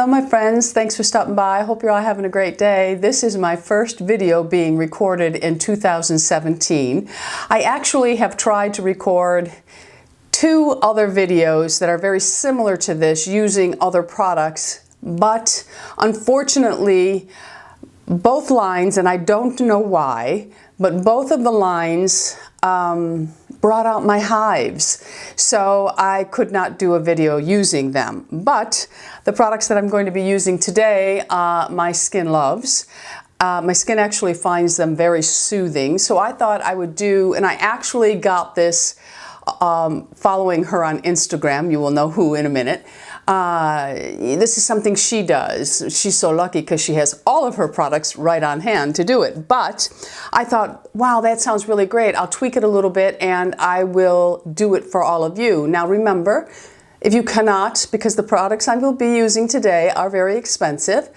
Hello my friends, thanks for stopping by. I hope you're all having a great day. This is my first video being recorded in 2017. I actually have tried to record 2 other videos that are very similar to this using other products, but unfortunately both lines, and I don't know why, but both of the lines brought out my hives, so I could not do a video using them. But the products that I'm going to be using today, my skin loves. My skin actually finds them very soothing, so I thought I would do, and I actually got this following her on Instagram. You will know who in a minute. This is something she does. She's so lucky because she has all of her products right on hand to do it. But I thought, wow, that sounds really great. I'll tweak it a little bit and I will do it for all of you. Now remember, if you cannot, because the products I will be using today are very expensive,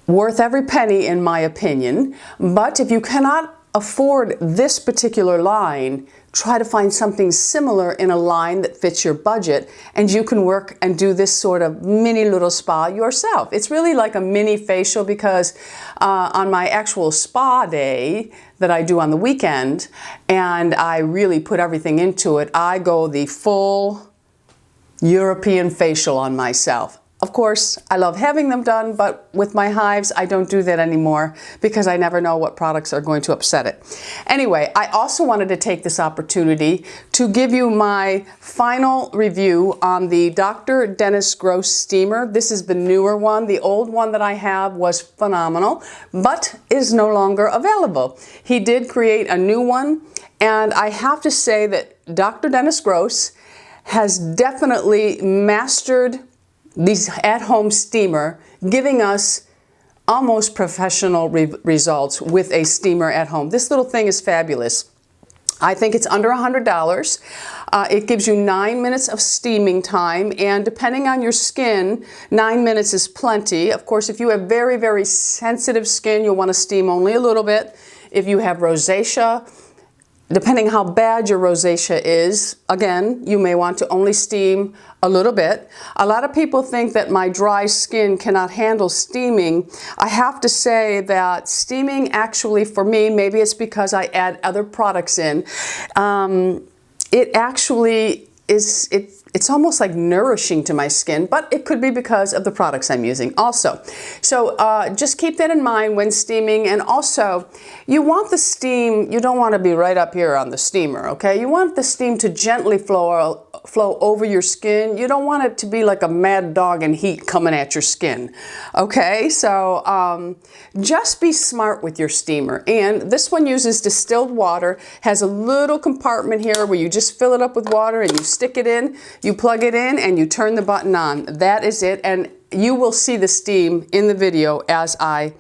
worth every penny in my opinion, but if you cannot afford this particular line, try to find something similar in a line that fits your budget, and you can work and do this sort of mini little spa yourself. It's really like a mini facial because on my actual spa day that I do on the weekend, and I really put everything into it, I go the full European facial on myself. Of course, I love having them done, but with my hives, I don't do that anymore because I never know what products are going to upset it. Anyway, I also wanted to take this opportunity to give you my final review on the Dr. Dennis Gross Steamer. This is the newer one. The old one that I have was phenomenal, but is no longer available. He did create a new one, and I have to say that Dr. Dennis Gross has definitely mastered these at-home steamer, giving us almost professional results with a steamer at home. This little thing is fabulous. I think it's under $100. It gives you 9 minutes of steaming time, and depending on your skin, 9 minutes is plenty. Of course, if you have very, very sensitive skin, you'll want to steam only a little bit. If you have rosacea, depending how bad your rosacea is, again, you may want to only steam a little bit. A lot of people think that my dry skin cannot handle steaming. I have to say that steaming actually, for me, maybe it's because I add other products in, it actually is, it's almost like nourishing to my skin, but it could be because of the products I'm using also. So just keep that in mind when steaming, and also you want the steam, you don't want to be right up here on the steamer, okay? You want the steam to gently flow over your skin. You don't want it to be like a mad dog in heat coming at your skin, okay? So just be smart with your steamer. And this one uses distilled water, has a little compartment here where you just fill it up with water and you stick it in. You plug it in and you turn the button on. That is it, and you will see the steam in the video as I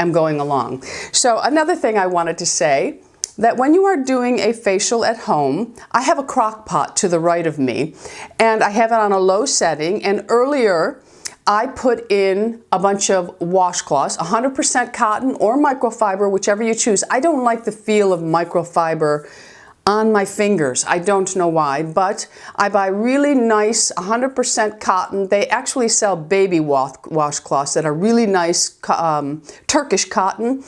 am going along. So another thing I wanted to say, that when you are doing a facial at home, I have a crock pot to the right of me, and I have it on a low setting, and earlier I put in a bunch of washcloths, 100% cotton or microfiber, whichever you choose. I don't like the feel of microfiber on my fingers. I don't know why, but I buy really nice 100% cotton. They actually sell baby washcloths that are really nice Turkish cotton.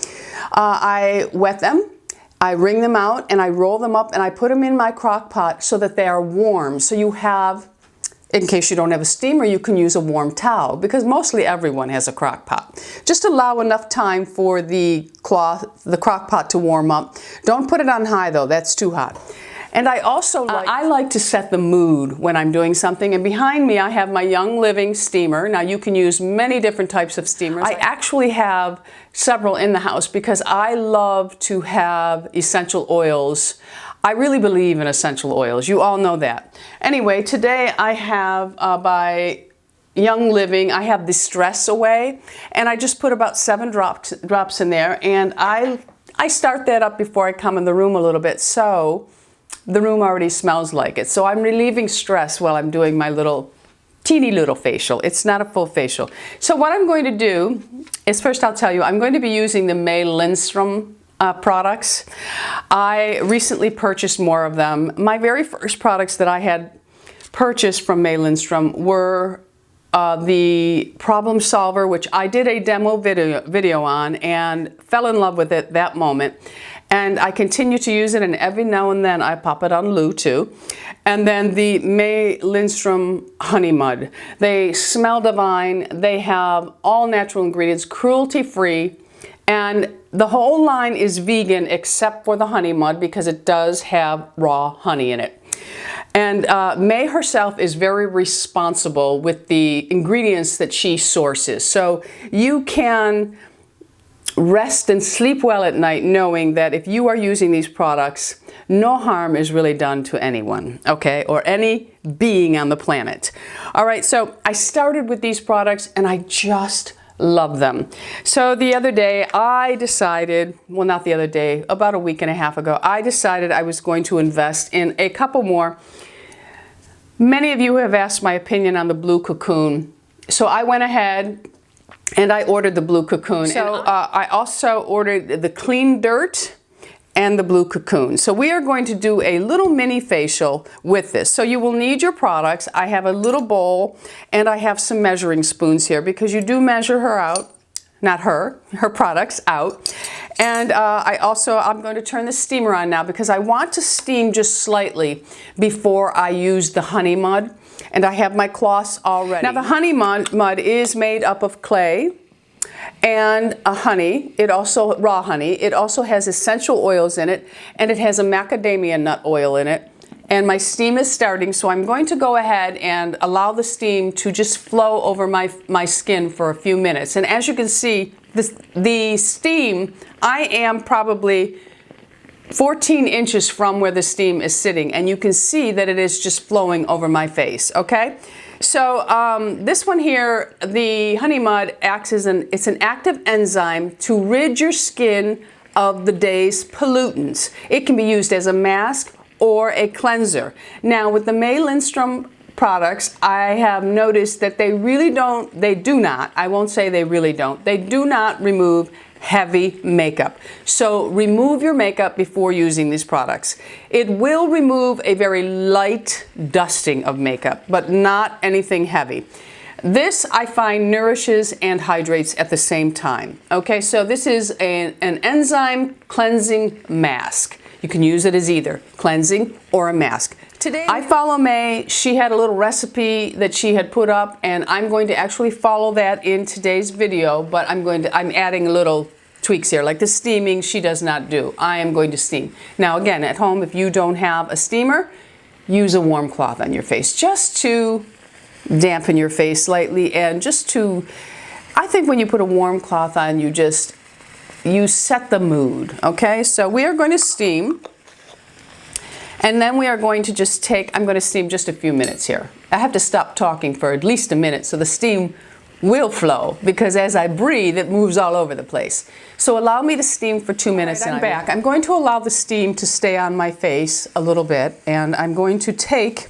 I wet them, I wring them out, and I roll them up, and I put them in my crock pot so that they are warm. So you have, in case you don't have a steamer, you can use a warm towel, because mostly everyone has a crock pot. Just allow enough time for the crock pot to warm up. Don't put it on high though, that's too hot. And I also like to set the mood when I'm doing something, and behind me I have my Young Living steamer. Now you can use many different types of steamers. I actually have several in the house because I love to have essential oils. I really believe in essential oils. You all know that. Anyway, today I have by Young Living, I have the Stress Away, and I just put about 7 drops in there, and I start that up before I come in the room a little bit, so the room already smells like it. So I'm relieving stress while I'm doing my teeny little facial. It's not a full facial. So what I'm going to do is, first I'll tell you, I'm going to be using the Lindstrom products. I recently purchased more of them. My very first products that I had purchased from Lindstrom were the Problem Solver, which I did a demo video on and fell in love with it that moment. And I continue to use it, and every now and then I pop it on Lou too. And then the Lindstrom Honey Mud. They smell divine. They have all natural ingredients, cruelty free, and the whole line is vegan except for the honey mud because it does have raw honey in it. And May herself is very responsible with the ingredients that she sources. So you can rest and sleep well at night knowing that if you are using these products, no harm is really done to anyone, okay, or any being on the planet. All right, so I started with these products and I just love them. So the other day I decided, well, not the other day, about a week and a half ago, I decided I was going to invest in a couple more. Many of you have asked my opinion on the blue Cocoon. So I went ahead and I ordered the blue Cocoon. So I also ordered the Clean Dirt and the blue Cocoon. So we are going to do a little mini facial with this. So you will need your products. I have a little bowl and I have some measuring spoons here because you do measure her out, not her products out. And I'm going to turn the steamer on now because I want to steam just slightly before I use the honey mud. And I have my cloths already. Now the honey mud is made up of clay and honey. It also, raw honey. It also has essential oils in it, and it has a macadamia nut oil in it. And my steam is starting, so I'm going to go ahead and allow the steam to just flow over my skin for a few minutes. And as you can see, the steam, I am probably 14 inches from where the steam is sitting, and you can see that it is just flowing over my face, okay? So this one here, the honey mud, acts as it's an active enzyme to rid your skin of the day's pollutants. It can be used as a mask or a cleanser. Now with the Lindstrom products, I have noticed that they do not remove heavy makeup. So remove your makeup before using these products. It will remove a very light dusting of makeup, but not anything heavy. This I find nourishes and hydrates at the same time. Okay, so this is an enzyme cleansing mask. You can use it as either cleansing or a mask. Today I follow May. She had a little recipe that she had put up, and I'm going to actually follow that in today's video, but I'm adding little tweaks here, like the steaming she does not do. I am going to steam. Now again, at home, if you don't have a steamer, use a warm cloth on your face just to dampen your face slightly, and just to, I think when you put a warm cloth on, you set the mood, okay? So we are going to steam. And then we are going to just I'm going to steam just a few minutes here. I have to stop talking for at least a minute so the steam will flow, because as I breathe, it moves all over the place. So allow me to steam for 2 minutes. And I'm back. I'm going to allow the steam to stay on my face a little bit, and I'm going to take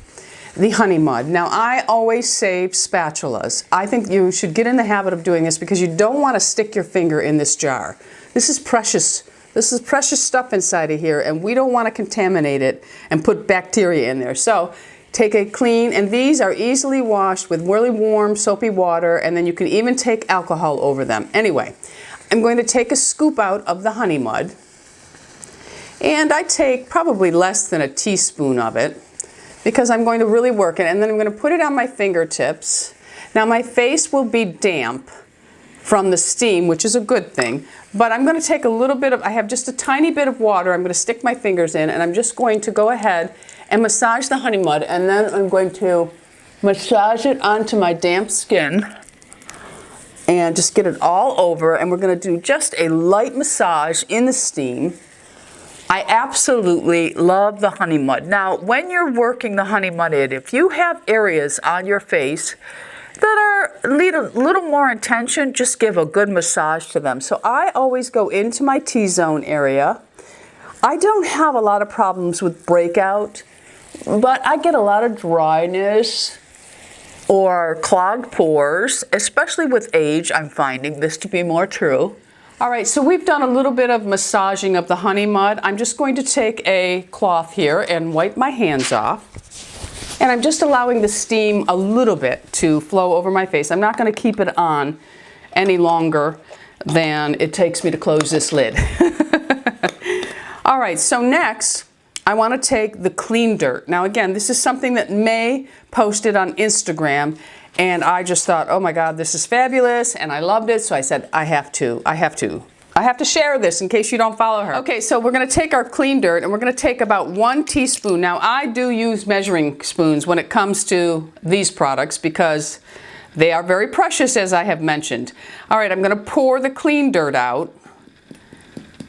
the honey mud. Now I always save spatulas. I think you should get in the habit of doing this because you don't want to stick your finger in this jar. This is precious. This is precious stuff inside of here, and we don't want to contaminate it and put bacteria in there. So take a clean, and these are easily washed with really warm soapy water, and then you can even take alcohol over them. Anyway, I'm going to take a scoop out of the honey mud, and I take probably less than a teaspoon of it because I'm going to really work it, and then I'm going to put it on my fingertips. Now my face will be damp from the steam, which is a good thing, but I'm going to take a little bit of, I have just a tiny bit of water, I'm going to stick my fingers in, and I'm just going to go ahead and massage the honey mud, and then I'm going to massage it onto my damp skin and just get it all over, and we're going to do just a light massage in the steam. I absolutely love the honey mud. Now, when you're working the honey mud in, if you have areas on your face that need a little more attention, just give a good massage to them. So I always go into my T-zone area. I don't have a lot of problems with breakout, but I get a lot of dryness or clogged pores, especially with age. I'm finding this to be more true. All right, so we've done a little bit of massaging of the honey mud. I'm just going to take a cloth here and wipe my hands off. And I'm just allowing the steam a little bit to flow over my face. I'm not going to keep it on any longer than it takes me to close this lid. All right, so next I want to take the clean dirt. Now again, this is something that May posted on Instagram, and I just thought, oh my God, this is fabulous, and I loved it, so I said, I have to share this in case you don't follow her. Okay, so we're going to take our clean dirt and we're going to take about 1 teaspoon. Now I do use measuring spoons when it comes to these products because they are very precious, as I have mentioned. All right, I'm going to pour the clean dirt out.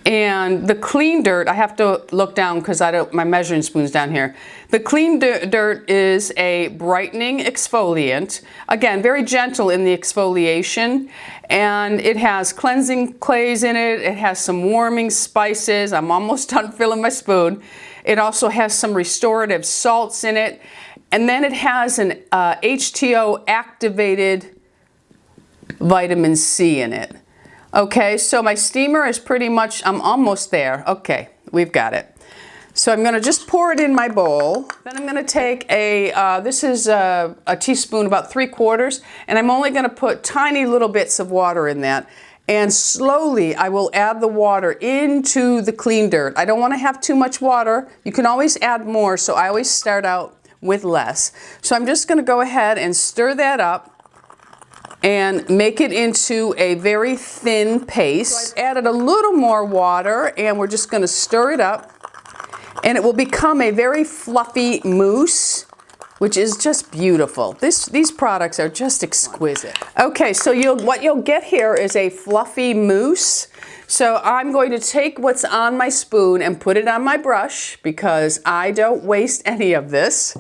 And the clean dirt, I have to look down because my measuring spoon's down here. The clean dirt is a brightening exfoliant. Again, very gentle in the exfoliation. And it has cleansing clays in it. It has some warming spices. I'm almost done filling my spoon. It also has some restorative salts in it. And then it has an HTO activated vitamin C in it. Okay, so my steamer is pretty much, I'm almost there. Okay, we've got it. So I'm going to just pour it in my bowl. Then I'm going to take this is a teaspoon, about 3/4, and I'm only going to put tiny little bits of water in that. And slowly I will add the water into the clean dirt. I don't want to have too much water. You can always add more, so I always start out with less. So I'm just going to go ahead and stir that up and make it into a very thin paste. So I've added a little more water and we're just going to stir it up, and it will become a very fluffy mousse, which is just beautiful. These products are just exquisite. Okay, so what you'll get here is a fluffy mousse. So I'm going to take what's on my spoon and put it on my brush because I don't waste any of this.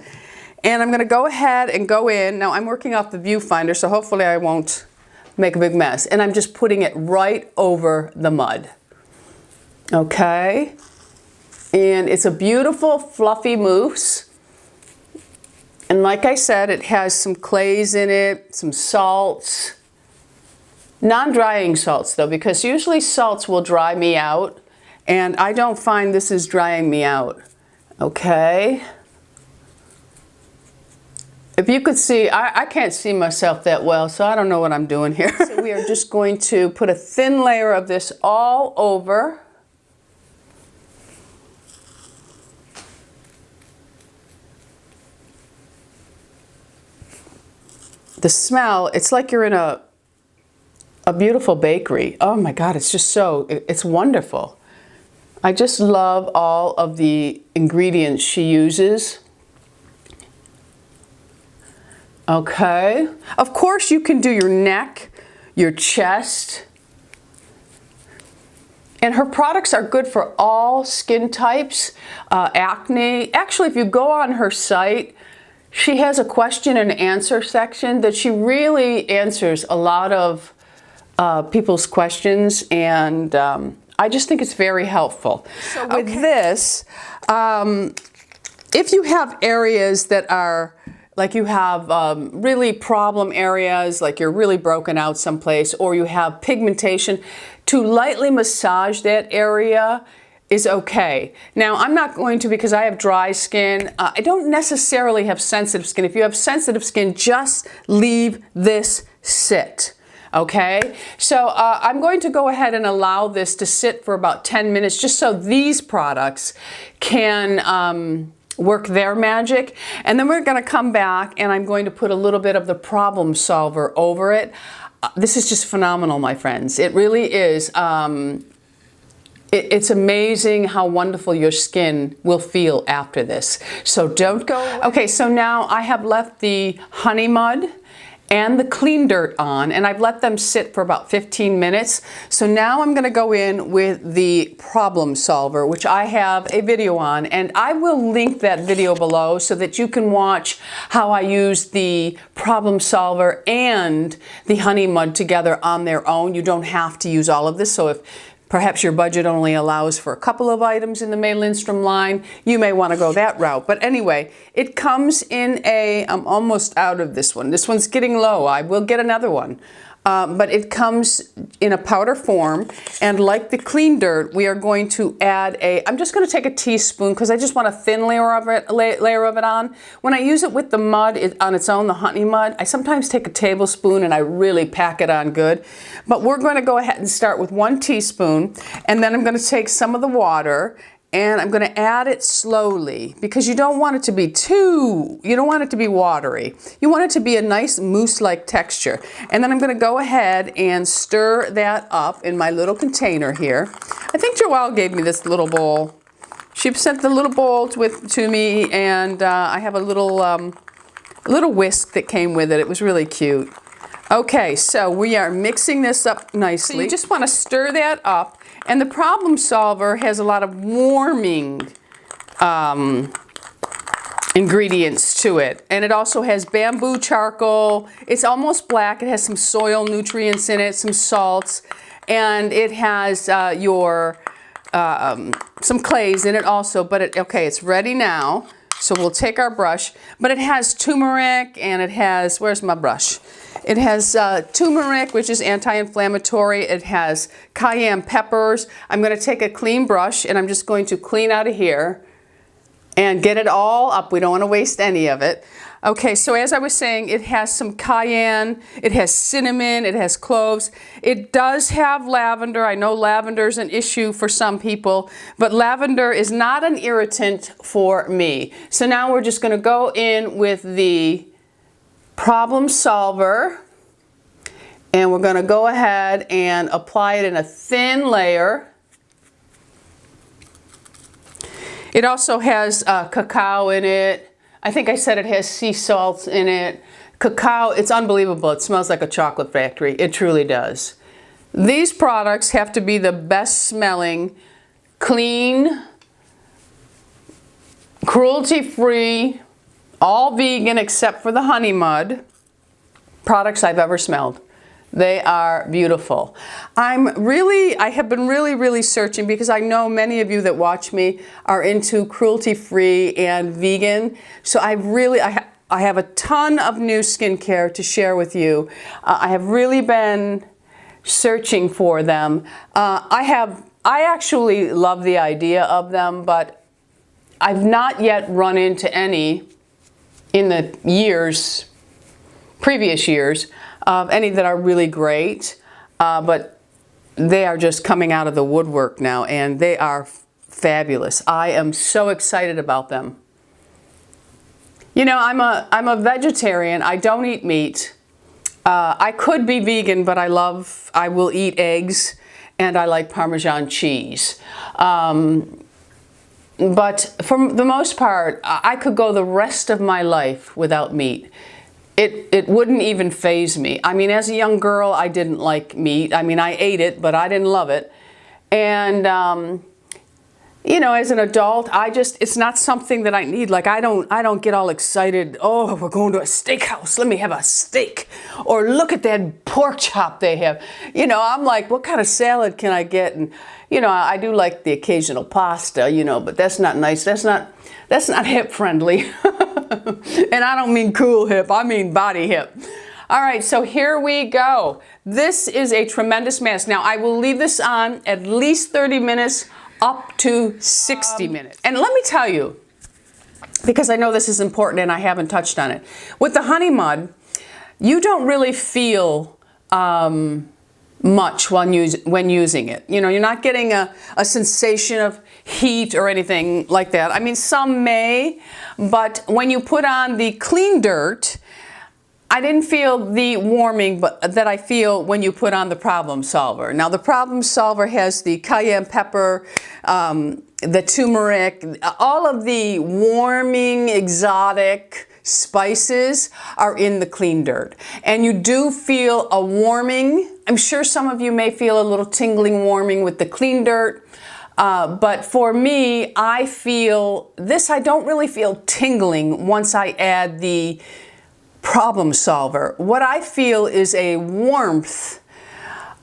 And I'm going to go ahead and go in. Now I'm working off the viewfinder, so hopefully I won't make a big mess. And I'm just putting it right over the mud. Okay? And it's a beautiful fluffy mousse. And like I said, it has some clays in it, some salts. Non-drying salts though, because usually salts will dry me out. And I don't find this is drying me out. Okay? If you could see, I can't see myself that well, so I don't know what I'm doing here. So we are just going to put a thin layer of this all over. The smell, it's like you're in a beautiful bakery. Oh my God, it's just it's wonderful. I just love all of the ingredients she uses. Okay, of course you can do your neck, your chest, and her products are good for all skin types, acne. Actually, if you go on her site, she has a question and answer section that she really answers a lot of people's questions, and I just think it's very helpful. So with this, if you have areas that are like you have really problem areas, like you're really broken out someplace, or you have pigmentation, to lightly massage that area is okay. Now, I'm not going to, because I have dry skin. I don't necessarily have sensitive skin. If you have sensitive skin, just leave this sit. Okay, so I'm going to go ahead and allow this to sit for about 10 minutes just so these products can work their magic, and then we're going to come back and I'm going to put a little bit of the problem solver over it. This is just phenomenal, my friends. It really is. It's amazing how wonderful your skin will feel after this. So don't go away. Okay, so now I have left the honey mud and the clean dirt on, and I've let them sit for about 15 minutes. So now I'm gonna go in with the problem solver, which I have a video on, and I will link that video below so that you can watch how I use the problem solver and the honey mud together on their own. You don't have to use all of this, so if perhaps your budget only allows for a couple of items in the May Lindstrom line, you may want to go that route. But anyway, it comes in I'm almost out of this one. This one's getting low. I will get another one. but it comes in a powder form, and like the clean dirt, we are going to add I'm just going to take a teaspoon because I just want a thin layer of it on. When I use it with the mud on its own, the honey mud, I sometimes take a tablespoon and I really pack it on good. But we're going to go ahead and start with 1 teaspoon, and then I'm going to take some of the water and I'm going to add it slowly because you don't want it to be you don't want it to be watery. You want it to be a nice mousse-like texture. And then I'm going to go ahead and stir that up in my little container here. I think Joelle gave me this little bowl. She sent the little bowl to me, and I have a little whisk that came with it. It was really cute. Okay, so we are mixing this up nicely. So you just want to stir that up. And the problem solver has a lot of warming ingredients to it. And it also has bamboo charcoal. It's almost black. It has some soil nutrients in it, some salts. And it has some clays in it also. But okay, it's ready now. So we'll take our brush. But it has turmeric, and it has, where's my brush? It has turmeric, which is anti-inflammatory. It has cayenne peppers. I'm going to take a clean brush, and I'm just going to clean out of here and get it all up. We don't want to waste any of it. Okay, so as I was saying, it has some cayenne, it has cinnamon, it has cloves. It does have lavender. I know lavender is an issue for some people, but lavender is not an irritant for me. So now we're just going to go in with the problem solver, and we're going to go ahead and apply it in a thin layer. It also has cacao in it. I think I said it has sea salts in it. Cacao, it's unbelievable. It smells like a chocolate factory. It truly does. These products have to be the best smelling, clean, cruelty-free, all vegan except for the honey mud products I've ever smelled. They are beautiful. I have been really searching because I know many of you that watch me are into cruelty-free and vegan. So I have a ton of new skincare to share with you. I have really been searching for them. I actually love the idea of them, but I've not yet run into any in the previous years, any that are really great, but they are just coming out of the woodwork now, and they are fabulous. I am so excited about them. You know, I'm a vegetarian. I don't eat meat. I could be vegan, but I will eat eggs, and I like Parmesan cheese. But for the most part, I could go the rest of my life without meat. It wouldn't even faze me. I mean, as a young girl, I didn't like meat. I mean, I ate it, but I didn't love it. And, you know, as an adult, it's not something that I need. Like, I don't get all excited. Oh, we're going to a steakhouse. Let me have a steak. Or look at that pork chop they have. You know, I'm like, what kind of salad can I get? And, you know, I do like the occasional pasta, you know, but that's not nice. That's not hip friendly. And I don't mean cool hip, I mean body hip. All right, so here we go. This is a tremendous mask. Now, I will leave this on at least 30 minutes, up to 60 minutes. And let me tell you, because I know this is important and I haven't touched on it. With the honey mud, you don't really feel much when using it. You know, you're not getting a sensation of heat or anything like that. I mean, some may, but when you put on the clean dirt, I didn't feel the warming that I feel when you put on the problem solver. Now, the problem solver has the cayenne pepper, the turmeric, all of the warming, exotic spices are in the clean dirt. And you do feel a warming. I'm sure some of you may feel a little tingling warming with the clean dirt. But for me, I feel this, I don't really feel tingling once I add the problem solver. What I feel is a warmth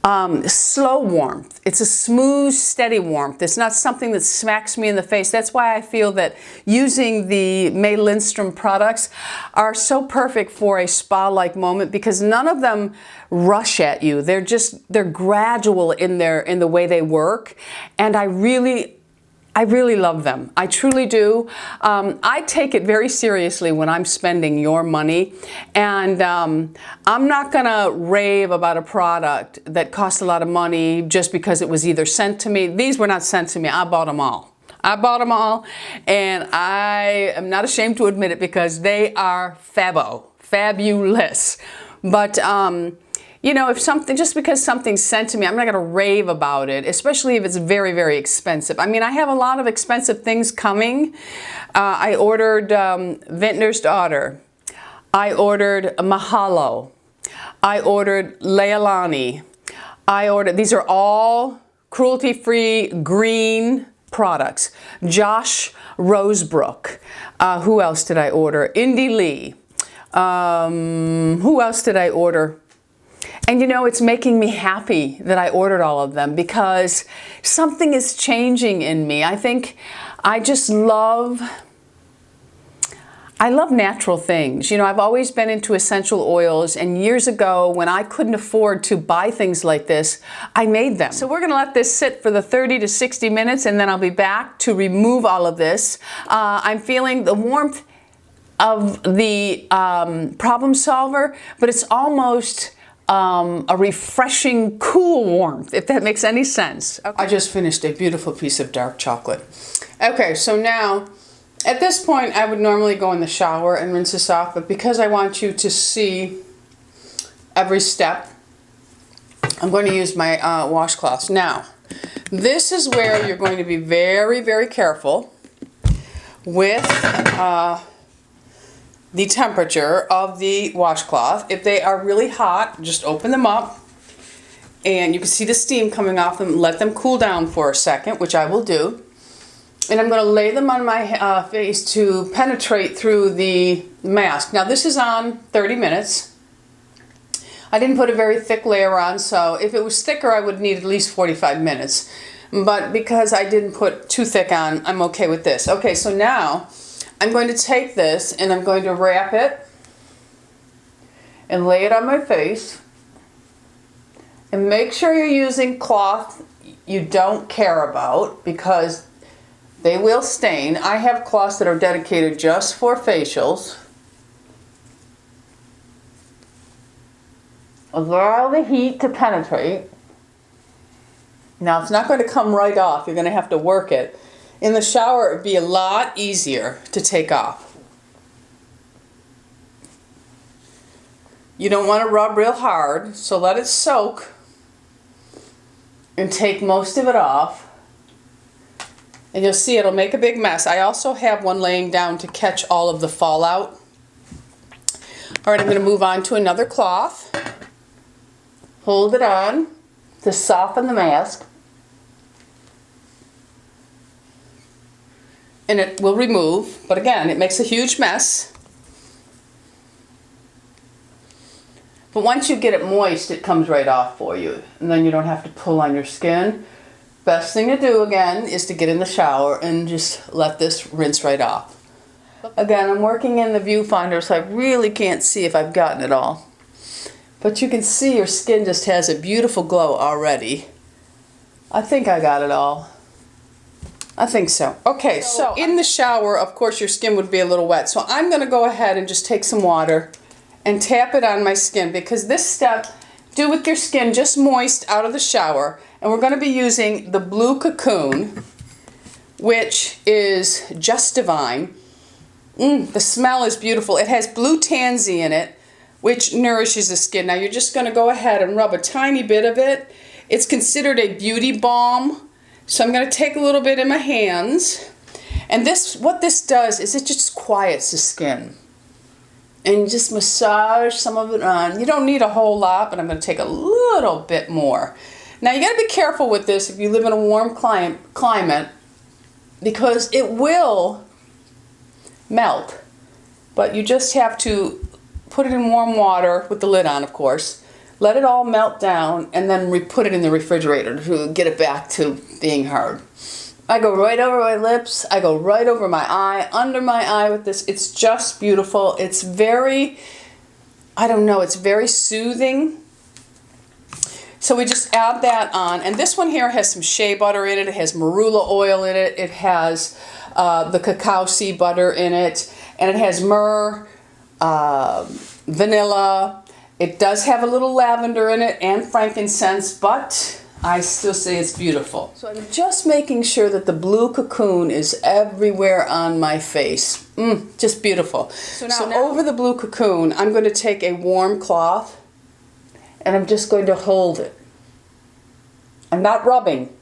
slow warmth. It's a smooth, steady warmth. It's not something that smacks me in the face. That's why I feel that using the Lindstrom products are so perfect for a spa-like moment, because none of them rush at you. They're gradual in the way they work, and I really love them. I truly do. I take it very seriously when I'm spending your money, and I'm not gonna rave about a product that cost a lot of money just because it was either sent to me. These were not sent to me. I bought them all. I bought them all, and I am not ashamed to admit it, because they are fabulous. But you know, if something, just because something's sent to me, I'm not gonna rave about it, especially if it's very, very expensive. I mean, I have a lot of expensive things coming. I ordered Vintner's Daughter. I ordered Mahalo. I ordered Leilani. These are all cruelty-free green products. Josh Rosebrook. Who else did I order? Indy Lee. Who else did I order? And you know, it's making me happy that I ordered all of them, because something is changing in me. I think I just love natural things. You know, I've always been into essential oils, and years ago when I couldn't afford to buy things like this, I made them. So we're gonna let this sit for the 30 to 60 minutes, and then I'll be back to remove all of this. I'm feeling the warmth of the Problem Solver, but it's almost a refreshing, cool warmth, if that makes any sense. Okay. I just finished a beautiful piece of dark chocolate. Okay, so now, at this point, I would normally go in the shower and rinse this off, but because I want you to see every step, I'm going to use my washcloths. Now, this is where you're going to be very, very careful with the temperature of the washcloth. If they are really hot, just open them up, and you can see the steam coming off them. Let them cool down for a second, which I will do. And I'm going to lay them on my face to penetrate through the mask. Now this is on 30 minutes. I didn't put a very thick layer on, so if it was thicker I would need at least 45 minutes. But because I didn't put too thick on, I'm okay with this. Okay, so now I'm going to take this and I'm going to wrap it and lay it on my face. And make sure you're using cloth you don't care about, because they will stain. I have cloths that are dedicated just for facials. Allow the heat to penetrate. Now it's not going to come right off. You're going to have to work it. In the shower, it would be a lot easier to take off. You don't want to rub real hard, so let it soak and take most of it off. And you'll see it'll make a big mess. I also have one laying down to catch all of the fallout. All right, I'm going to move on to another cloth. Hold it on to soften the mask. And it will remove, but again, it makes a huge mess. But once you get it moist, it comes right off for you, and then you don't have to pull on your skin. Best thing to do, again, is to get in the shower and just let this rinse right off. Again, I'm working in the viewfinder, so I really can't see if I've gotten it all. But you can see your skin just has a beautiful glow already. I think I got it all. I think so. Okay, so in the shower, of course, your skin would be a little wet. So I'm going to go ahead and just take some water and tap it on my skin, because this step, do with your skin just moist out of the shower. And we're going to be using the blue Cocoon, which is just divine. The smell is beautiful. It has blue tansy in it, which nourishes the skin. Now you're just going to go ahead and rub a tiny bit of it. It's considered a beauty balm. So I'm going to take a little bit in my hands, and what this does is it just quiets the skin. And just massage some of it on. You don't need a whole lot, but I'm going to take a little bit more. Now you got to be careful with this if you live in a warm climate, because it will melt. But you just have to put it in warm water with the lid on, of course. let it all melt down, and then put it in the refrigerator to get it back to being hard. I go right over my lips, I go right over my eye, under my eye with this. It's just beautiful. It's very, I don't know, it's very soothing. So we just add that on, and this one here has some shea butter in it, it has marula oil in it, it has the cacao seed butter in it, and it has myrrh, vanilla. It does have a little lavender in it and frankincense, but I still say it's beautiful. So I'm just making sure that the blue cocoon is everywhere on my face. Just beautiful. So now over the blue cocoon, I'm going to take a warm cloth and I'm just going to hold it. I'm not rubbing.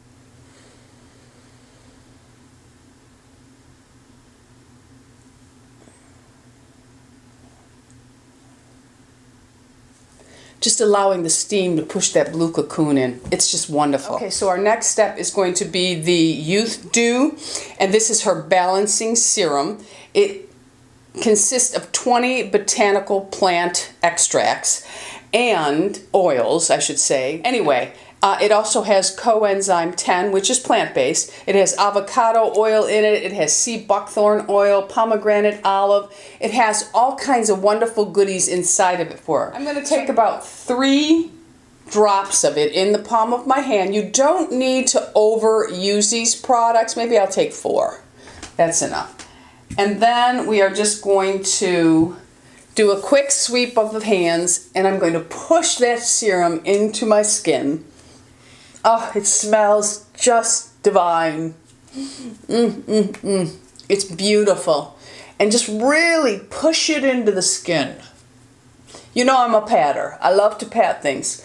Just allowing the steam to push that blue cocoon in. It's just wonderful. Okay, so our next step is going to be the Youth Dew, and this is her balancing serum. It consists of 20 botanical plant extracts and oils, I should say. Anyway, it also has coenzyme 10, which is plant-based. It has avocado oil in it. It has sea buckthorn oil, pomegranate olive. It has all kinds of wonderful goodies inside of it for her. I'm going to take about 3 drops of it in the palm of my hand. You don't need to overuse these products. Maybe I'll take 4. That's enough. And then we are just going to do a quick sweep of the hands, and I'm going to push that serum into my skin. Oh, it smells just divine. It's beautiful. And just really push it into the skin. You know I'm a patter. I love to pat things.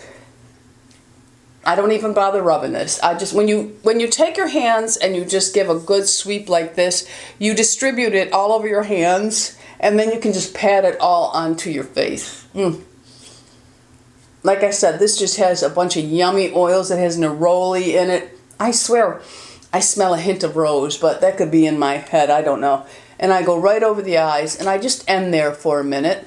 I don't even bother rubbing this. I just, when you take your hands and you just give a good sweep like this, you distribute it all over your hands, and then you can just pat it all onto your face. Like I said, this just has a bunch of yummy oils. It has neroli in it. I swear, I smell a hint of rose, but that could be in my head. I don't know. And I go right over the eyes, and I just end there for a minute.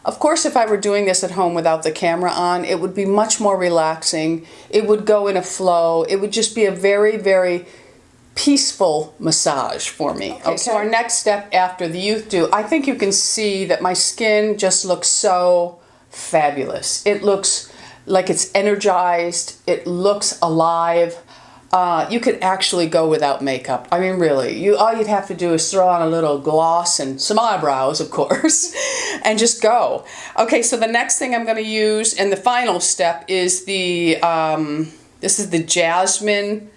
Of course, if I were doing this at home without the camera on, it would be much more relaxing. It would go in a flow. It would just be a very, very peaceful massage for me. Okay, so our next step after the Youth Dew, I think you can see that my skin just looks so fabulous. It looks like it's energized. It looks alive. You could actually go without makeup. I mean, really, all you'd have to do is throw on a little gloss and some eyebrows, of course, and just go. Okay, so the next thing I'm going to use, and the final step, is the this is the Jasmine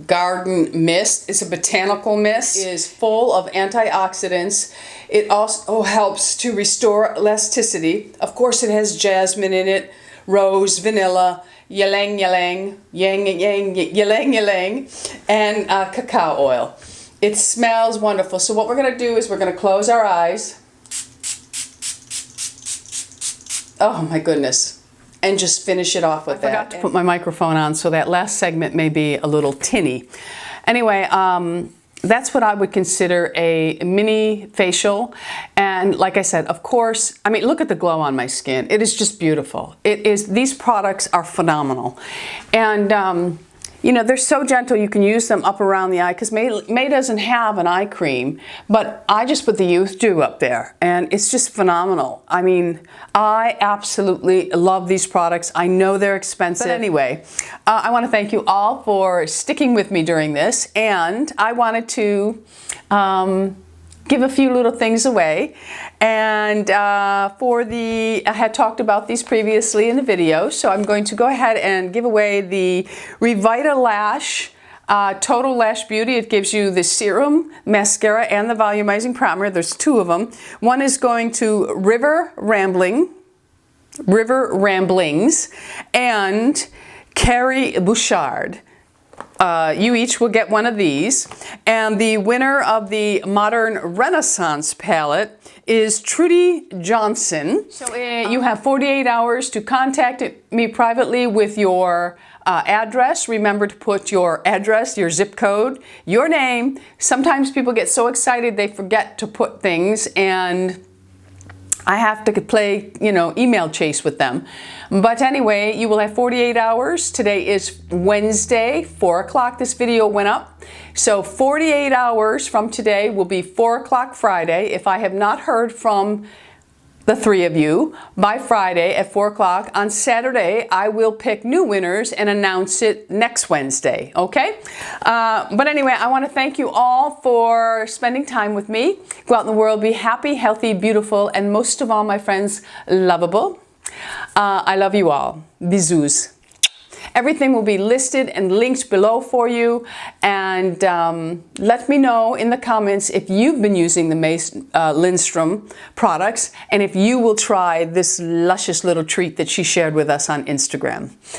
Garden Mist. It's a botanical mist. It is full of antioxidants. It also helps to restore elasticity. Of course, it has jasmine in it, rose, vanilla, ylang ylang, ylang ylang, and cacao oil. It smells wonderful. So what we're going to do is we're going to close our eyes. Oh my goodness. And just finish it off with that. I forgot to put my microphone on, so that last segment may be a little tinny. Anyway, that's what I would consider a mini facial. And like I said, of course, I mean, look at the glow on my skin. It is just beautiful. It is, these products are phenomenal. And you know, they're so gentle, you can use them up around the eye, because May doesn't have an eye cream, but I just put the Youth Dew up there, and it's just phenomenal. I mean, I absolutely love these products. I know they're expensive. But anyway, I want to thank you all for sticking with me during this, and I wanted to give a few little things away. And I had talked about these previously in the video, so I'm going to go ahead and give away the Revita Lash Total Lash Beauty. It gives you the serum, mascara, and the volumizing primer. There's 2 of them. One is going to River Ramblings, and Carrie Bouchard. You each will get one of these. And the winner of the Modern Renaissance palette is Trudy Johnson. So you have 48 hours to contact me privately with your address. Remember to put your address, your zip code, your name. Sometimes people get so excited they forget to put things, and I have to play, email chase with them. But anyway, you will have 48 hours. Today is Wednesday, 4 o'clock. This video went up. So 48 hours from today will be 4 o'clock Friday. If I have not heard from the three of you by Friday at 4 o'clock, on Saturday I will pick new winners and announce it next Wednesday, okay? But anyway, I want to thank you all for spending time with me. Go out in the world, be happy, healthy, beautiful, and most of all, my friends, lovable. I love you all. Bisous. Everything will be listed and linked below for you, and let me know in the comments if you've been using the Lindstrom products and if you will try this luscious little treat that she shared with us on Instagram.